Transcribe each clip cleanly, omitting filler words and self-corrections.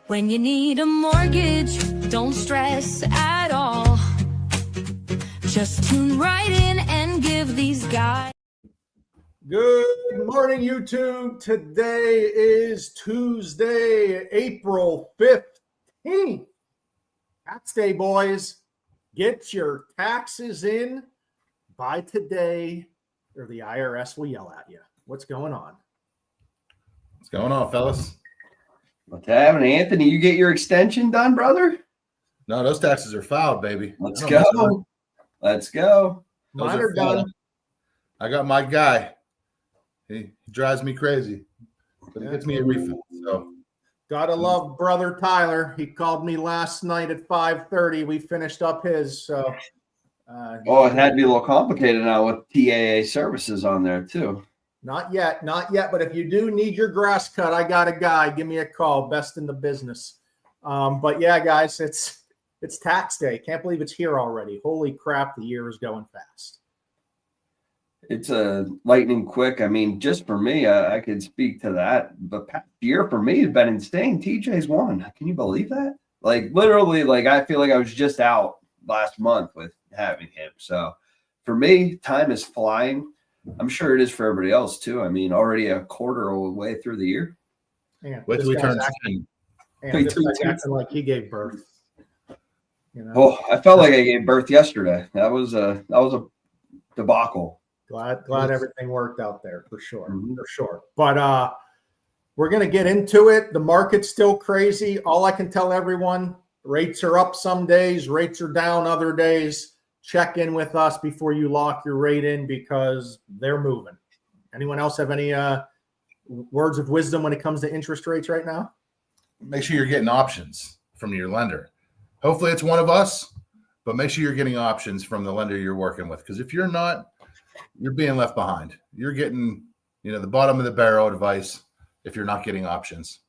When you need a mortgage, don't stress at all. Just tune right in and give these guys. Good morning, YouTube. Today is Tuesday, April 15th. Tax day, boys. Get your taxes in by today, or the IRS will yell at you. What's going on? What's going on, fellas? What's happening, Anthony? You get your extension done, brother? No, those taxes are filed, baby. Let's go. Let's go. Mine are done. I got my guy. He drives me crazy, but he gets me a refund. So Gotta love brother Tyler. He called me last night at 5:30. We finished up his. So, it had to be a little complicated now with TAA services on there too. Not yet. But if you do need your grass cut, I got a guy. Give me a call. Best in the business. But yeah, guys, it's tax day. Can't believe it's here already. Holy crap, the year is going fast. It's a lightning quick. I mean, just for me, I could speak to that. The past year for me has been insane. TJ's won. Can you believe that? Like literally, like I feel like I was just out last month with having him. So for me, time is flying. I'm sure it is for everybody else too. I mean, already a quarter of the way through the year. wait till we turn 10. This guy's acting like he gave birth. You know? Oh, I felt like I gave birth yesterday. That was a debacle. Glad everything worked out there for sure. Mm-hmm. For sure. But we're gonna get into it. The market's still crazy. All I can tell everyone, rates are up some days, rates are down other days. Check in with us before you lock your rate in because they're moving. Anyone else have any words of wisdom when it comes to interest rates right now? Make sure you're getting options from your lender. Hopefully it's one of us, but make sure you're getting options from the lender you're working with. Because if you're not, you're being left behind. You're getting, the bottom of the barrel advice if you're not getting options.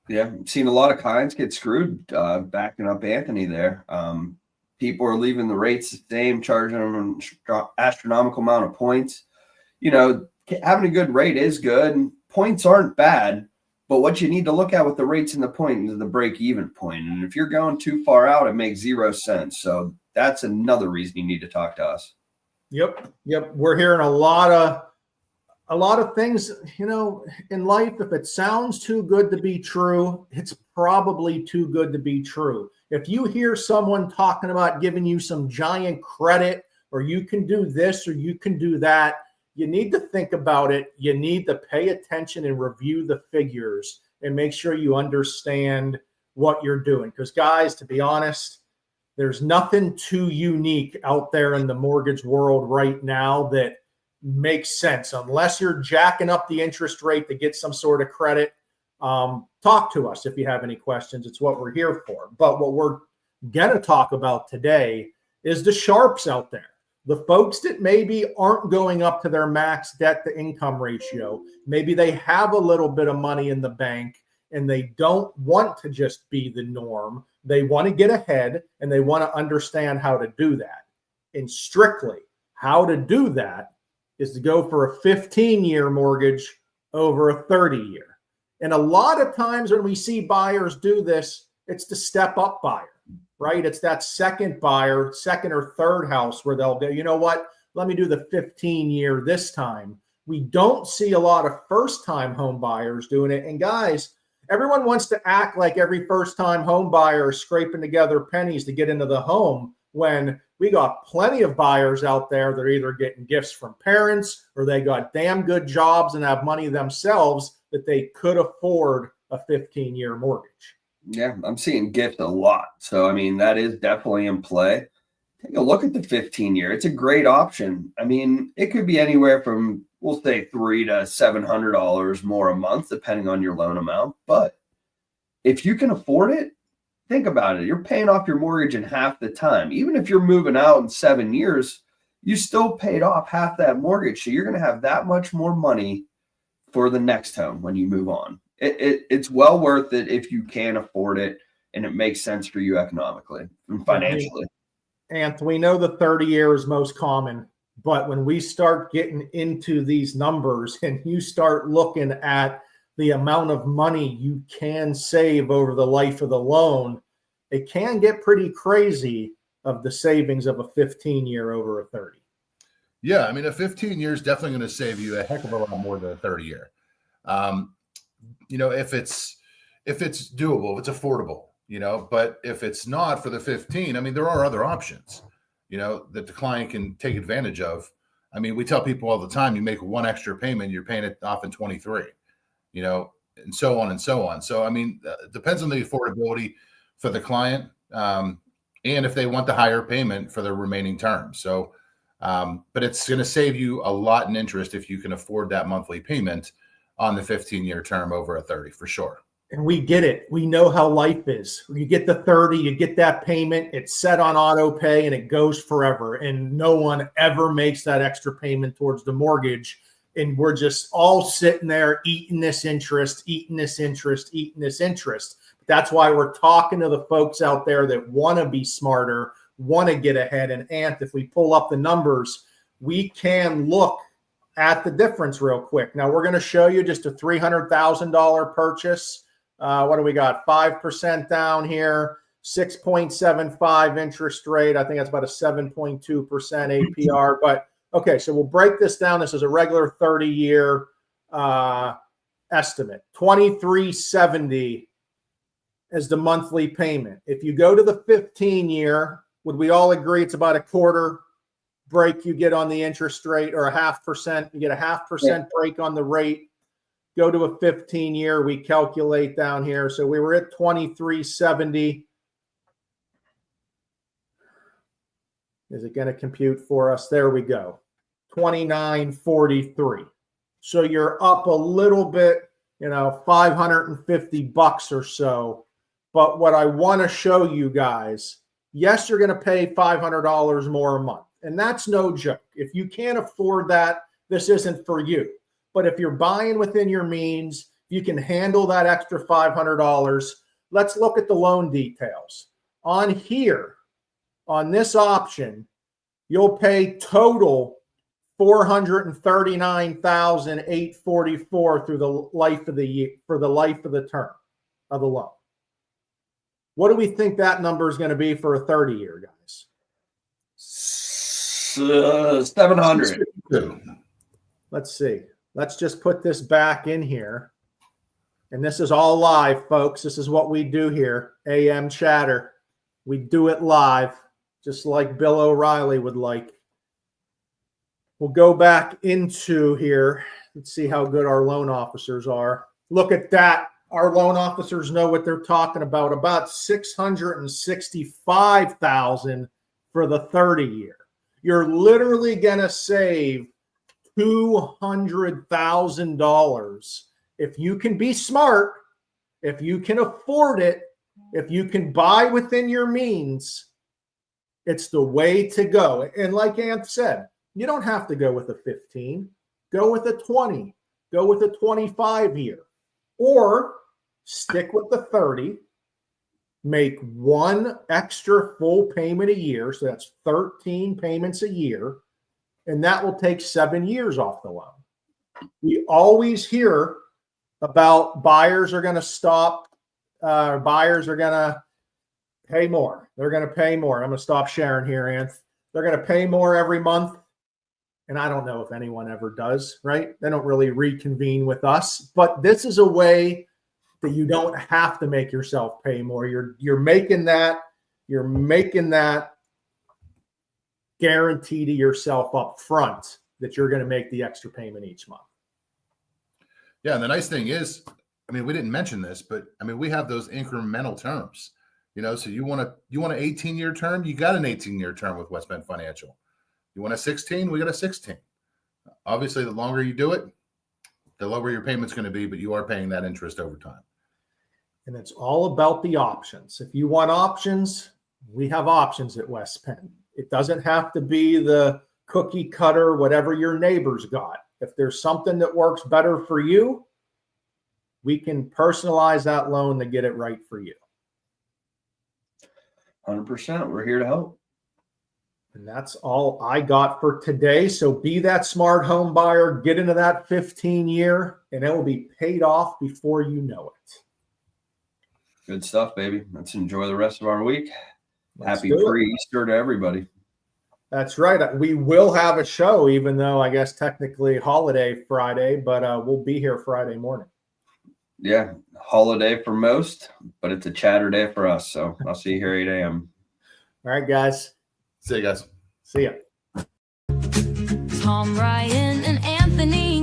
Yeah, I've seen a lot of clients get screwed backing up Anthony there. People are leaving the rates the same, charging them an astronomical amount of points. Having a good rate is good. Points aren't bad, but what you need to look at with the rates and the point is the break-even point. And if you're going too far out, it makes 0 sense. So that's another reason you need to talk to us. Yep. We're hearing a lot of things, in life. If it sounds too good to be true, it's probably too good to be true. If you hear someone talking about giving you some giant credit or you can do this or you can do that, you need to think about it. You need to pay attention and review the figures and make sure you understand what you're doing. Because guys, to be honest, there's nothing too unique out there in the mortgage world right now that makes sense unless you're jacking up the interest rate to get some sort of credit. Talk to us if you have any questions. It's what we're here for. But what we're going to talk about today is the sharps out there, the folks that maybe aren't going up to their max debt to income ratio. Maybe they have a little bit of money in the bank and they don't want to just be the norm. They want to get ahead and they want to understand how to do that. And strictly how to do that is to go for a 15-year mortgage over a 30-year. And a lot of times when we see buyers do this, it's the step-up buyer, right? It's that second buyer, second or third house where they'll go, you know what? Let me do the 15-year this time. We don't see a lot of first-time home buyers doing it. And guys, everyone wants to act like every first-time home buyer is scraping together pennies to get into the home when we got plenty of buyers out there that are either getting gifts from parents or they got damn good jobs and have money themselves that they could afford a 15-year mortgage. Yeah, I'm seeing gift a lot. So, I mean, that is definitely in play. Take a look at the 15-year. It's a great option. I mean, it could be anywhere from, we'll say, $300 to $700 more a month, depending on your loan amount. But if you can afford it, think about it. You're paying off your mortgage in half the time. Even if you're moving out in 7 years, you still paid off half that mortgage. So you're going to have that much more money for the next home when you move on. It's well worth it if you can afford it and it makes sense for you economically and financially. And we know the 30-year is most common. But when we start getting into these numbers and you start looking at the amount of money you can save over the life of the loan, it can get pretty crazy of the savings of a 15-year over a 30. Yeah, I mean, a 15 year is definitely going to save you a heck of a lot more than a 30 year. If it's doable, if it's affordable, but if it's not for the 15, I mean, there are other options, that the client can take advantage of. I mean, we tell people all the time, you make one extra payment, you're paying it off in 23, and so on and so on. So, I mean, it depends on the affordability for the client, and if they want the higher payment for the remaining term. So, but it's going to save you a lot in interest if you can afford that monthly payment on the 15-year term over a 30, for sure. And we get it. We know how life is. You get the 30, you get that payment, it's set on auto pay, and it goes forever. And no one ever makes that extra payment towards the mortgage. And we're just all sitting there eating this interest, eating this interest, eating this interest. That's why we're talking to the folks out there that want to be smarter, want to get ahead. And Ant, if we pull up the numbers, we can look at the difference real quick. Now, we're going to show you just a $300,000 purchase. What do we got? 5% down here, 6.75 interest rate. I think that's about a 7.2% APR. But okay, so we'll break this down. This is a regular 30-year estimate. $2,370 is the monthly payment. If you go to the 15-year, would we all agree it's about a quarter break you get on the interest rate, or a 0.5%? You get a 0.5% break on the rate. Go to a 15-year, we calculate down here. So we were at $2,370. Is it going to compute for us? There we go. $2,943. So you're up a little bit, $550 or so. But what I want to show you guys, yes, you're going to pay $500 more a month. And that's no joke. If you can't afford that, this isn't for you. But if you're buying within your means, you can handle that extra $500. Let's look at the loan details. On here, on this option, you'll pay total $439,844 through the life of the year, for the life of the term of the loan. What do we think that number is going to be for a 30-year, guys? 700. Let's see. Let's just put this back in here. And this is all live, folks. This is what we do here. AM Chatter. We do it live, just like Bill O'Reilly would like. We'll go back into here. Let's see how good our loan officers are. Look at that. Our loan officers know what they're talking about. About $665,000 for the 30-year. You're literally going to save $200,000 if you can be smart, if you can afford it, if you can buy within your means. It's the way to go. And like Ant said, you don't have to go with a 15. Go with a 20. Go with a 25-year. Or stick with the 30. Make one extra full payment a year. So that's 13 payments a year. And that will take 7 years off the loan. We always hear about buyers are going to stop. Buyers are going to pay more. They're going to pay more. I'm going to stop sharing here, Anth. They're going to pay more every month. And I don't know if anyone ever does, right? They don't really reconvene with us. But this is a way that you don't have to make yourself pay more. You're making that guarantee to yourself up front that you're going to make the extra payment each month. Yeah, and the nice thing is, I mean, we didn't mention this, but I mean, we have those incremental terms. So you want an 18-year term, you got an 18-year term with West Bend Financial. You want a 16, we got a 16. Obviously, the longer you do it, the lower your payment's going to be, but you are paying that interest over time. And it's all about the options. If you want options, we have options at West Penn. It doesn't have to be the cookie cutter, whatever your neighbor's got. If there's something that works better for you, we can personalize that loan to get it right for you. 100%. We're here to help. And that's all I got for today. So be that smart home buyer, get into that 15-year, and it will be paid off before you know it. Good stuff, baby. Let's enjoy the rest of our week. Let's Happy do it. pre-Easter to everybody. That's right. We will have a show, even though I guess technically holiday Friday, but we'll be here Friday morning. Yeah, holiday for most, but it's a chatter day for us. So I'll see you here 8 a.m. All right, guys. See you guys. See ya. Tom, Ryan, and Anthony